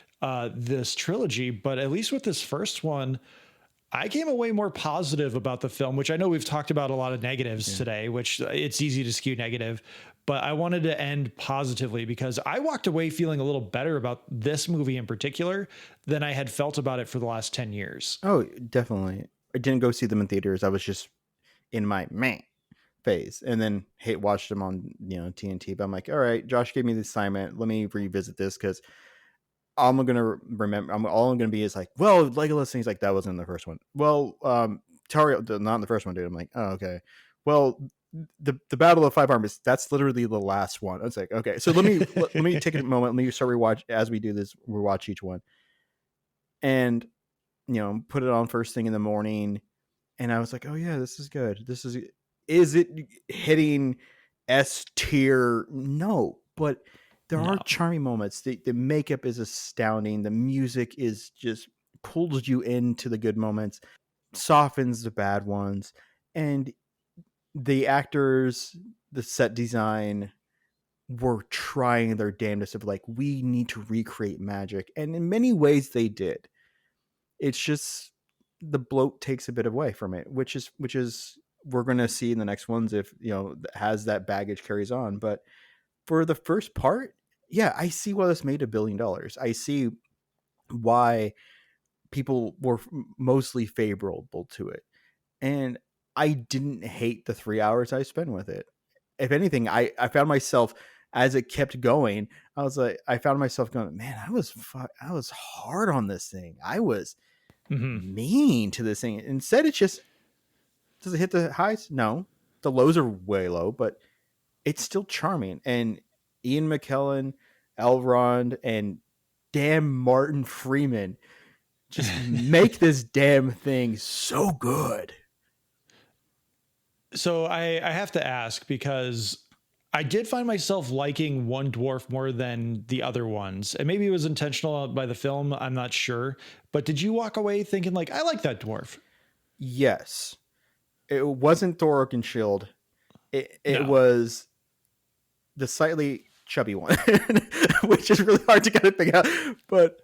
this trilogy, but at least with this first one, I came away more positive about the film, which I know we've talked about a lot of negatives today, which it's easy to skew negative, but I wanted to end positively because I walked away feeling a little better about this movie in particular than I had felt about it for the last 10 years. Oh, definitely. I didn't go see them in theaters. I was just in my meh phase, and then watched them on TNT. But I'm like, all right, Josh gave me the assignment. Let me revisit this because all I'm gonna remember. All I'm gonna be is like, well, Legolas things like that wasn't in the first one. Well, Tauriel, not in the first one, dude. I'm like, oh, okay. Well, the Battle of Five Armies, that's literally the last one. I was like, okay, so let me take a moment. Let me start rewatch as we do this. Rewatch each one, and put it on first thing in the morning. And I was like, oh yeah, this is good. This is is it hitting S tier? No, but there are No. charming moments. The makeup is astounding. The music is just pulls you into the good moments, softens the bad ones, and the actors, the set design were trying their damnedest of like, we need to recreate magic, and in many ways they did. It's just the bloat takes a bit away from it, which is we're going to see in the next ones if has that baggage carries on. But for the first part, yeah, I see why this made $1 billion. I see why people were mostly favorable to it, and I didn't hate the 3 hours I spent with it. If anything, I found myself, as it kept going, I found myself going, man, I was hard on this thing. I was mean to this thing. Instead, it's just, does it hit the highs? No, the lows are way low, but it's still charming. And Ian McKellen, Elrond, and damn Martin Freeman just make this damn thing so good. So I have to ask, because I did find myself liking one dwarf more than the other ones, and maybe it was intentional by the film, I'm not sure. But did you walk away thinking like, I like that dwarf? Yes. It wasn't Thor Oakenshield. It No. was the slightly chubby one, which is really hard to kind of pick out. But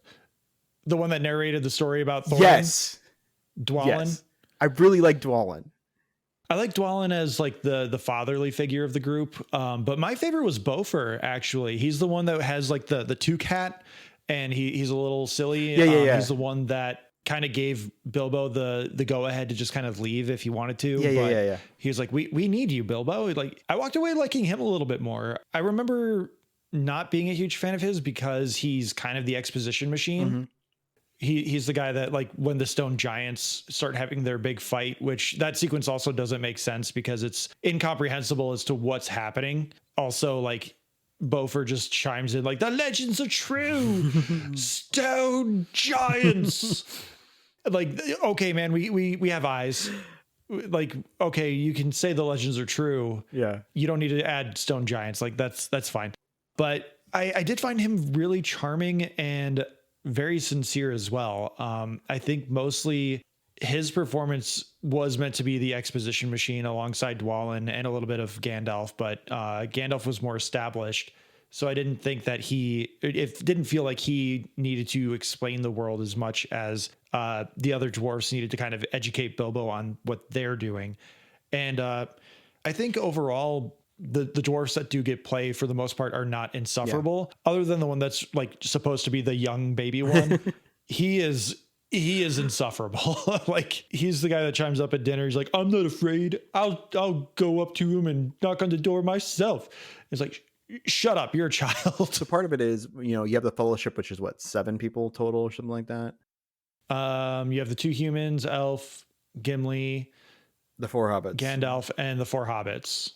The one that narrated the story about Thorin? yes, Dwalin? yes, I really like Dwalin. I like Dwalin as like the fatherly figure of the group. But my favorite was Beaufort, actually. He's the one that has like the Took hat, and he's a little silly. Yeah. He's the one that kind of gave Bilbo the go ahead to just kind of leave if he wanted to. Yeah. He was like, we need you, Bilbo. Like, I walked away liking him a little bit more. I remember not being a huge fan of his because he's kind of the exposition machine. Mm-hmm. He's the guy that, like, when the stone giants start having their big fight, which that sequence also doesn't make sense because it's incomprehensible as to what's happening. Also, like, Beaufort just chimes in like, the legends are true. Stone giants. Like, okay, man, we have eyes. Like, okay, you can say the legends are true. Yeah. You don't need to add stone giants. Like, that's fine. But I did find him really charming and very sincere as well. I think mostly his performance was meant to be the exposition machine alongside Dwalin and a little bit of Gandalf, but Gandalf was more established. So I didn't think that it didn't feel like he needed to explain the world as much as the other dwarfs needed to kind of educate Bilbo on what they're doing. And I think overall, the dwarfs that do get play for the most part are not insufferable, other than the one that's like supposed to be the young baby one. He is insufferable. Like, he's the guy that chimes up at dinner. He's like, I'm not afraid. I'll go up to him and knock on the door myself. It's like, shut up, you're a child. So part of it is, you have the Fellowship, which is what, 7 people total or something like that. You have the 2 humans, Elf, Gimli, The 4 hobbits, Gandalf, and the 4 hobbits.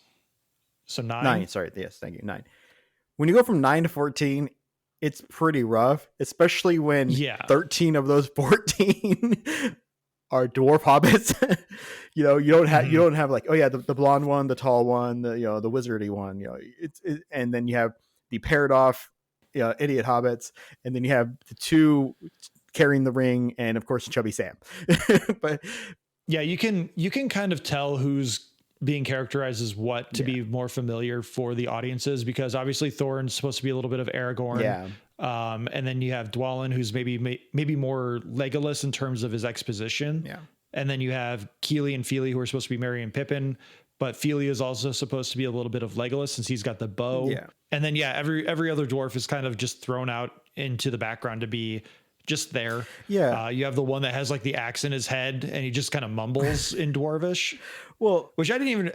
So 9. 9. Sorry, yes, thank you. 9. When you go from 9 to 14, it's pretty rough, especially when 13 of those 14 are dwarf hobbits. You don't have like, oh yeah, the blonde one, the tall one, the wizardy one. And then you have the paired off, idiot hobbits, and then you have the 2 carrying the ring, and of course Chubby Sam. But yeah, you can kind of tell who's being characterized as what to be more familiar for the audiences, because obviously Thorin's supposed to be a little bit of Aragorn. Yeah. And then you have Dwalin, who's maybe more Legolas in terms of his exposition. Yeah. And then you have Keely and Feely, who are supposed to be Merry and Pippin, but Feely is also supposed to be a little bit of Legolas since he's got the bow. Yeah. And then every other dwarf is kind of just thrown out into the background to be just there. Yeah. You have the one that has like the axe in his head and he just kind of mumbles in Dwarvish. Well, which I didn't even,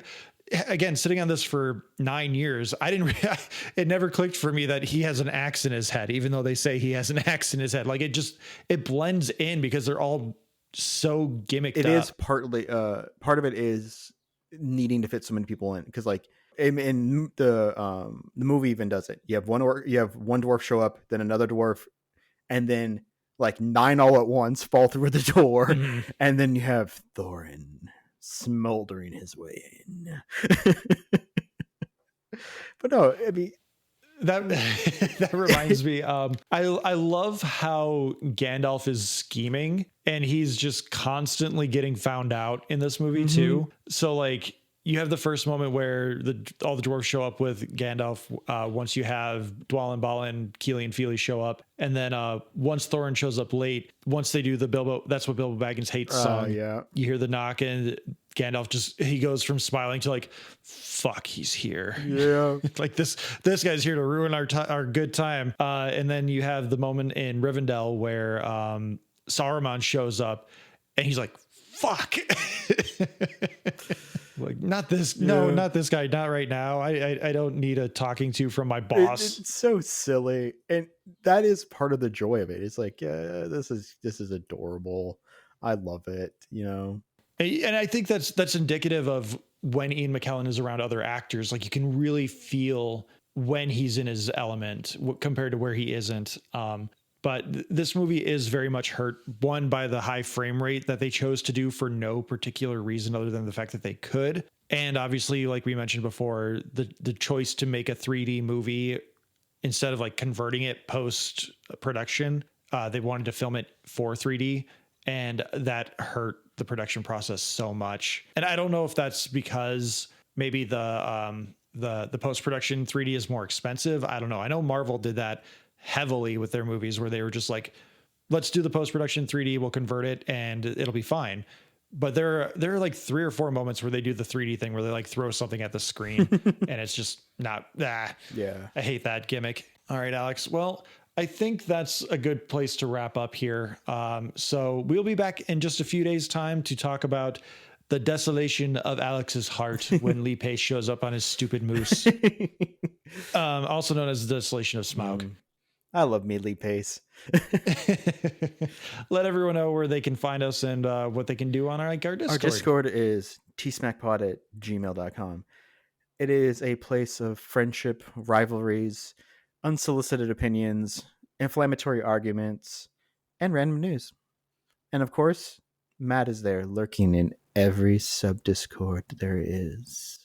again, sitting on this for 9 years, it never clicked for me that he has an axe in his head, even though they say he has an axe in his head. Like, it blends in because they're all so gimmicked up. It is partly, part of it is needing to fit so many people in. Cause like in the movie even does it. You have one dwarf show up, then another dwarf, and then like 9 all at once fall through the door. Mm-hmm. And then you have Thorin smoldering his way in. But no, I mean, that reminds me. I love how Gandalf is scheming, and he's just constantly getting found out in this movie too. So like, you have the first moment where all the dwarves show up with Gandalf. Once you have Dwalin, Balin, Keely, and Feely show up, and then once Thorin shows up late, once they do the Bilbo, that's what Bilbo Baggins hates song. Yeah. You hear the knock, and Gandalf he goes from smiling to like, "Fuck, he's here." Yeah. Like this guy's here to ruin our good time. And then you have the moment in Rivendell where Saruman shows up, and he's like, "Fuck." Like, not this guy, not right now. I don't need a talking to from my boss. It's so silly, and that is part of the joy of it. It's like, yeah, this is adorable. I love it, you know. And I think that's indicative of when Ian McKellen is around other actors. Like, you can really feel when he's in his element compared to where he isn't. But this movie is very much hurt, one, by the high frame rate that they chose to do for no particular reason other than the fact that they could. And obviously, like we mentioned before, the choice to make a 3D movie instead of like converting it post production, they wanted to film it for 3D, and that hurt the production process so much. And I don't know if that's because maybe the post production 3D is more expensive. I don't know. I know Marvel did that heavily with their movies, where they were just like, let's do the post-production 3D, we'll convert it and it'll be fine. But there are like 3 or 4 moments where they do the 3D thing where they like throw something at the screen and it's just not, yeah, I hate that gimmick. All right, Alex. Well, I think that's a good place to wrap up here. So we'll be back in just a few days' time to talk about the desolation of Alex's heart when Lee Pace shows up on his stupid moose. Also known as the desolation of Smaug. I love Lee Pace. Let everyone know where they can find us and what they can do on our Discord. Our Discord is tsmackpod@gmail.com. It is a place of friendship, rivalries, unsolicited opinions, inflammatory arguments, and random news. And of course, Matt is there lurking in every sub-Discord there is.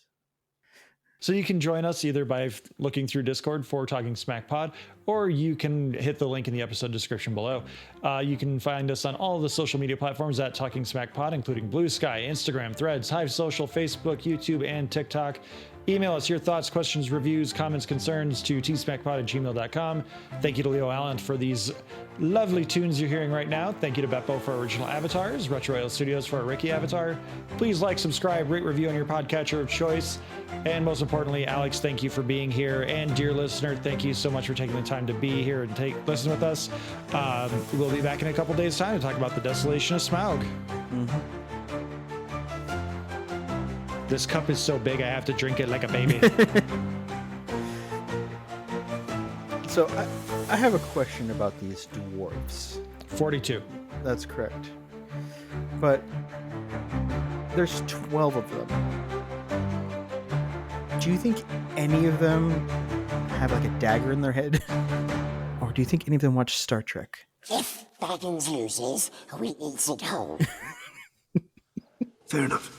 So you can join us either by looking through Discord for Talking Smack Pod, or you can hit the link in the episode description below. You can find us on all the social media platforms at Talking Smack Pod, including Blue Sky, Instagram, Threads, Hive Social, Facebook, YouTube, and TikTok. Email us your thoughts, questions, reviews, comments, concerns to tsmackpod@gmail.com. Thank you to Leo Allen for these lovely tunes you're hearing right now. Thank you to Beppo for our original avatars, Retro Oil Studios for our Ricky avatar. Please like, subscribe, rate, review on your podcatcher of choice. And most importantly, Alex, thank you for being here. And dear listener, thank you so much for taking the time to be here and listen with us. We'll be back in a couple days' time to talk about the desolation of Smaug. This cup is so big, I have to drink it like a baby. So I have a question about these dwarves. 42. That's correct. But there's 12 of them. Do you think any of them have like a dagger in their head? Or do you think any of them watch Star Trek? If Baggins loses, we eat it whole. Fair enough.